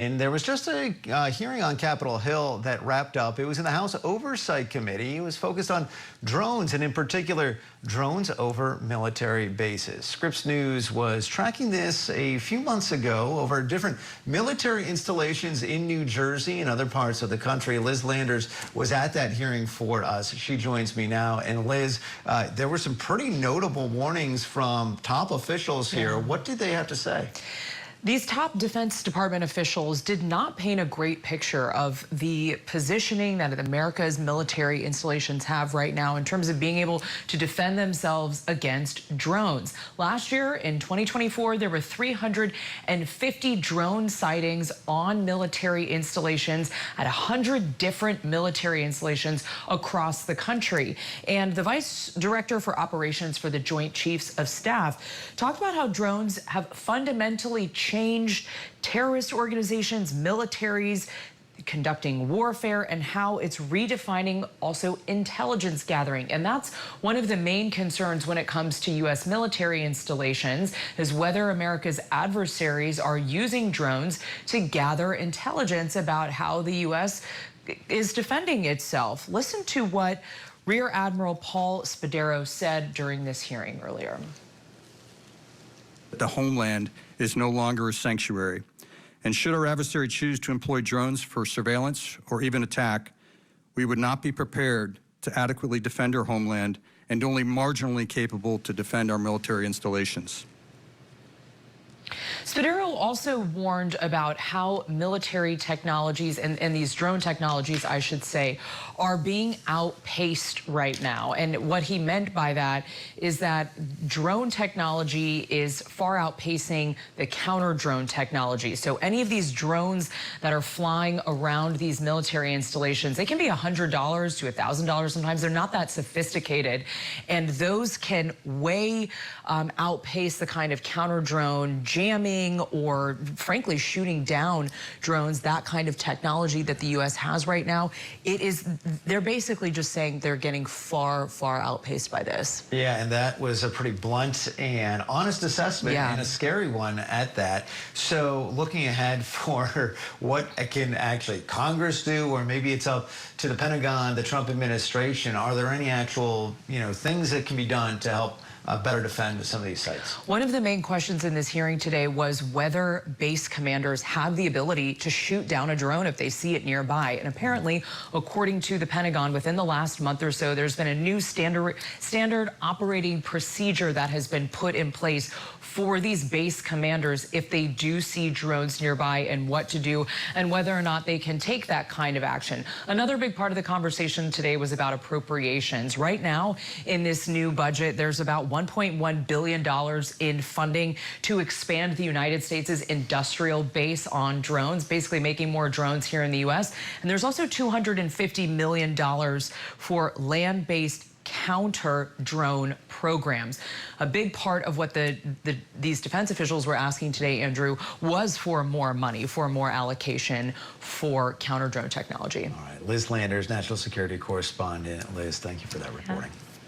And there was just a hearing on Capitol Hill that wrapped up. It was in the House Oversight Committee. It was focused on drones, and in particular, drones over military bases. Scripps News was tracking this a few months ago over different military installations in New Jersey and other parts of the country. Liz Landers was at that hearing for us. She joins me now. And Liz, there were some pretty notable warnings from top officials here. What did they have to say? These top Defense Department officials did not paint a great picture of the positioning that America's military installations have right now in terms of being able to defend themselves against drones. Last year, in 2024, there were 350 drone sightings on military installations at 100 different military installations across the country. And the Vice Director for Operations for the Joint Chiefs of Staff talked about how drones have fundamentally changed terrorist organizations, militaries, conducting warfare, and how it's redefining also intelligence gathering. And that's one of the main concerns when it comes to U.S. military installations, is whether America's adversaries are using drones to gather intelligence about how the U.S. is defending itself. Listen to what Rear Admiral Paul Spadaro said during this hearing earlier. The homeland is no longer a sanctuary. And should our adversary choose to employ drones for surveillance or even attack, we would not be prepared to adequately defend our homeland and only marginally capable to defend our military installations. Spadaro also warned about how military technologies and these drone technologies, I should say, are being outpaced right now. And what he meant by that is that drone technology is far outpacing the counter-drone technology. So any of these drones that are flying around these military installations, they can be $100 to $1,000 sometimes. They're not that sophisticated. And those can way outpace the kind of counter-drone jamming or frankly shooting down drones, that kind of technology that the U.S. has right now. They're basically just saying they're getting far, far outpaced by this. Yeah, and that was a pretty blunt and honest assessment, and a scary one at that. So looking ahead for what can actually Congress do, or maybe it's up to the Pentagon, the Trump administration, are there any actual, things that can be done to help better defend some of these sites? One of the main questions in this hearing today was whether base commanders have the ability to shoot down a drone if they see it nearby. And apparently, according to the Pentagon, within the last month or so, there's been a new standard operating procedure that has been put in place for these base commanders if they do see drones nearby, and what to do and whether or not they can take that kind of action. Another big part of the conversation today was about appropriations. Right now, in this new budget, there's about $1.1 billion in funding to expand the United States' industrial base on drones, basically making more drones here in the U.S. And there's also $250 million for land-based counter-drone programs. A big part of what these defense officials were asking today, Andrew, was for more money, for more allocation for counter-drone technology. All right, Liz Landers, national security correspondent. Liz, thank you for that reporting.